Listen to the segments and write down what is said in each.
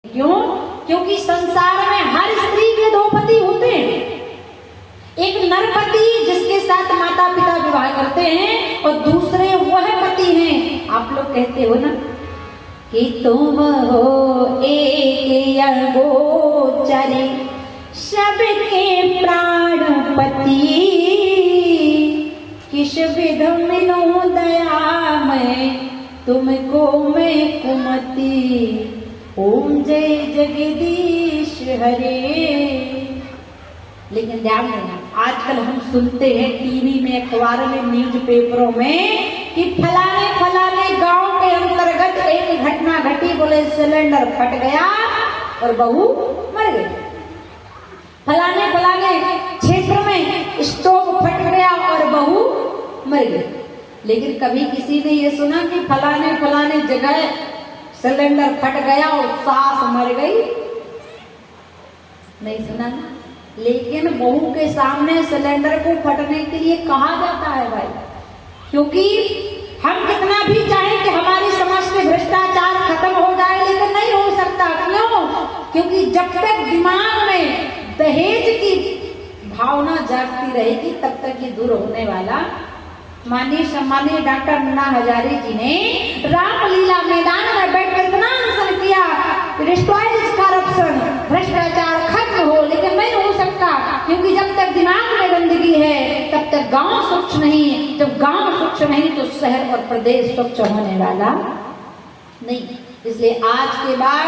क्यों? क्योंकि संसार में हर स्त्री के दो पति होते हैं। एक नरपति जिसके साथ माता पिता विवाह करते हैं और दूसरे वह पति हैं, आप लोग कहते हो ना कि तुम हो एक गोचरे सबके प्राणपति, किस विध मिलो दया में तुमको मैं कुमति। ओम जय जगदीश हरे। लेकिन ध्यान देना, आजकल हम सुनते हैं टीवी में, अखबार में, न्यूज पेपरों में कि फलाने फलाने गांव के अंतर्गत एक घटना घटी, बोले सिलेंडर फट गया और बहू मर गई। फलाने फलाने क्षेत्र में स्टोव फट गया और बहू मर गई। लेकिन कभी किसी ने ये सुना कि फलाने फलाने जगह सिलेंडर फट गया और सास मर गई? नहीं सुना ना। लेकिन बहू के सामने सिलेंडर को फटने के लिए कहा जाता है भाई, क्योंकि हम कितना भी चाहें कि हमारी समाज में भ्रष्टाचार खत्म हो जाए, लेकिन नहीं हो सकता। क्यों? क्योंकि जब तक दिमाग में दहेज की भावना जागती रहेगी तब तक ये दूर होने वाला। माननीय सम्मानीय डॉक्टर अन्ना हजारे जी ने रामलीला मैदान में बैठकर इतना अनशन किया, करप्शन, भ्रष्टाचार खत्म हो, लेकिन नहीं हो सकता, क्योंकि जब तक दिमाग में गंदगी है तब तक गांव स्वच्छ नहीं। जब गांव स्वच्छ नहीं तो शहर और प्रदेश स्वच्छ होने वाला नहीं। इसलिए आज के बाद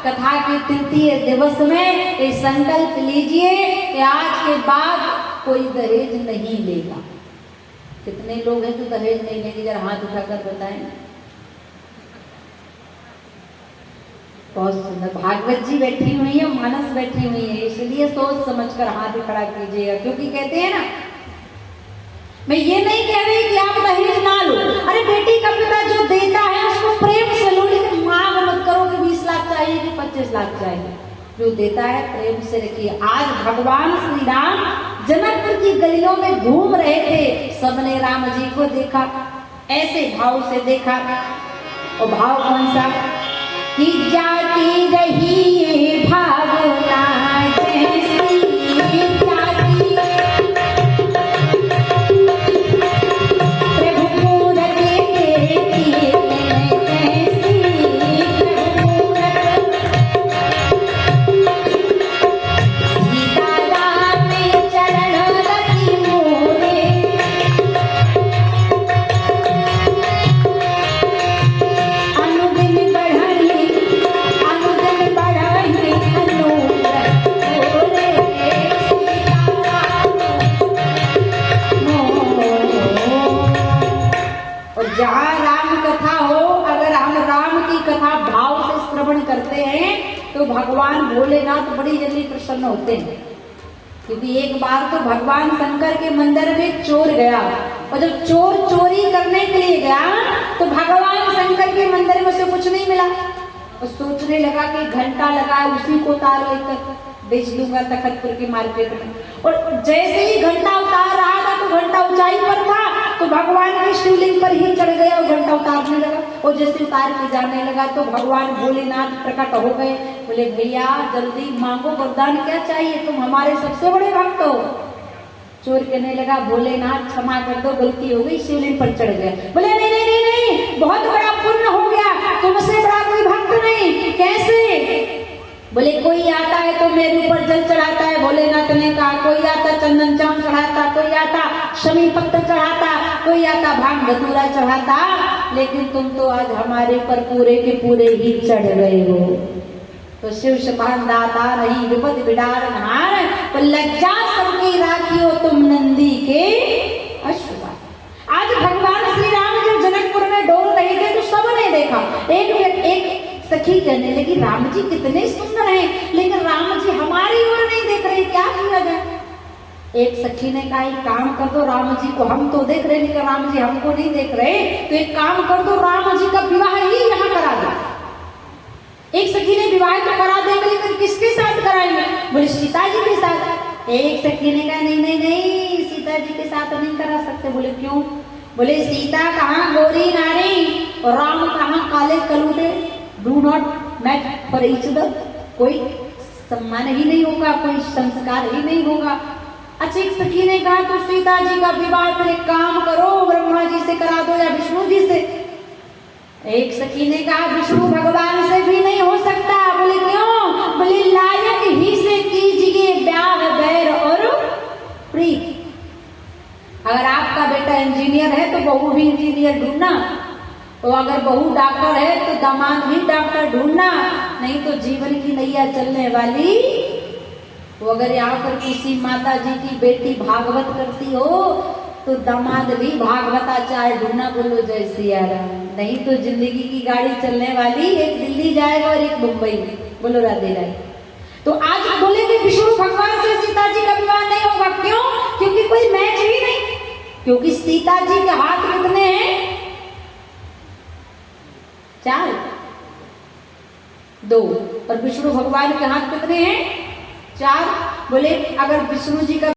कथा के तृतीय दिवस में ये संकल्प लीजिए कि आज के बाद कोई दहेज नहीं लेगा। कितने लोग हैं जो दहेज नहीं लेंगे? जरा हाथ उठाकर बताएं। बहुत सुंदर भागवत जी बैठी हुई है, मानस बैठी हुई है, इसलिए सोच समझकर हाथ खड़ा कीजिएगा। क्योंकि कहते हैं ना, मैं ये नहीं कह रही कि आप दहेज ना लो। अरे बेटी का पिता जो देता है उसको प्रेम से लो, लेकिन मांग मत करो कि 20 लाख चाहिए कि 25 लाख चाहिए। जो देता है प्रेम से रखिए। आज भगवान श्री राम जनकपुर की गलियों में घूम रहे थे, सबने राम जी को देखा, ऐसे भाव से देखा। और भाव कौन सा? कि जाती रही भावना जैसी, करते हैं तो भगवान भोलेनाथ बड़ी जल्दी प्रसन्न होते हैं। क्योंकि एक बार तो भगवान शंकर के मंदिर में चोर गया, और जब चोर चोरी करने के लिए गया तो भगवान शंकर के मंदिर में उसे कुछ नहीं मिला, और सोचने लगा कि घंटा लगा उसी को उतार लेकर बेच दूंगा तखतपुर के मार्केट में। और जैसे ही घंटा उतार रहा था तो घंटा ऊंचाई पर था, तो भगवान के शिवलिंग पर ही चढ़ गया और घंटा उतारने लगा। और जैसे उतार के जाने लगा तो भगवान भोलेनाथ प्रकट हो गए। बोले भैया जल्दी मांगो, वरदान क्या चाहिए, तुम हमारे सबसे बड़े भक्त हो। चोर कहने लगा भोलेनाथ क्षमा कर दो, गलती हो गई, शिवलिंग पर चढ़ गए। बोले नहीं नहीं नहीं नहीं, बहुत बड़ा पुण्य हो गया, तुमसे बड़ा कोई भक्त नहीं। कैसे? बोले कोई आता है तो मेरे ऊपर जल चढ़ाता है, भोलेनाथ ने कहा। कोई आता चंदन चांद चढ़ाता, कोई आता शमी पत्थर चढ़ाता, कोई आता भांग धतूरा चढ़ाता, लेकिन तुम तो आज हमारे पर पूरे के पूरे ही चढ़ गए हो। तो शिव समान दाता रही विपद विडारनहार, तो लज्जा सबकी राखियो तुम नंदी के अश्वा। आज भगवान श्री राम जब जनकपुर में डोल रहे थे तो सबने देखा। एक सखी कहने लगी राम जी कितने सुंदर हैं, लेकिन राम जी हमारी ओर नहीं देख रहे, क्या किया जाए? एक सखी ने कहा एक काम कर दो, राम जी को हम तो देख रहे लेकिन राम जी हमको नहीं देख रहे, तो एक काम कर दो, राम जी का विवाह ही यहाँ करा दो। एक सखी ने विवाह तो करा देंगे, लेकिन किसके साथ कराएंगे? बोले सीता जी के साथ। एक सखी ने कहा नहीं नहीं नहीं, सीता जी के साथ नहीं करा सकते। बोले क्यों? बोले सीता कहाँ गोरी नारी और राम कहाँ काले कलूटे, do not match for each other, कोई सम्मान ही नहीं होगा, कोई संस्कार ही नहीं होगा। अच्छा, एक सखी ने कहा तो सीता जी का विवाह फिर एक काम करो, ब्रह्मा जी से करा दो या विष्णु जी से। एक सखी ने कहा विष्णु भगवान से भी नहीं हो सकता। बोले क्यों? बोले लायक ही से कीजिए ब्याह बैर और प्रीत। अगर आपका बेटा इंजीनियर है तो बहू भी इंजीनियर ढूंढना, और अगर बहू डॉक्टर है तो दामाद भी डॉक्टर ढूंढना, नहीं तो जीवन की नैया चलने वाली। तो अगर यहाँ पर किसी माता जी की बेटी भागवत करती हो तो दामाद भी भागवताचार्य ढूंढना। बोलो जय सिया राम। नहीं तो जिंदगी की गाड़ी चलने वाली एक दिल्ली जाएगा और एक मुंबई। बोलो राधे राधे। तो आज बोले कि विष्णु भगवान से सीता जी का विवाह नहीं होगा। क्यों? क्योंकि कोई मैच ही नहीं। क्योंकि सीता जी के हाथ कितने हैं? 4, 2, और विष्णु भगवान के हाथ कितने हैं? 4। बोले अगर विष्णु जी का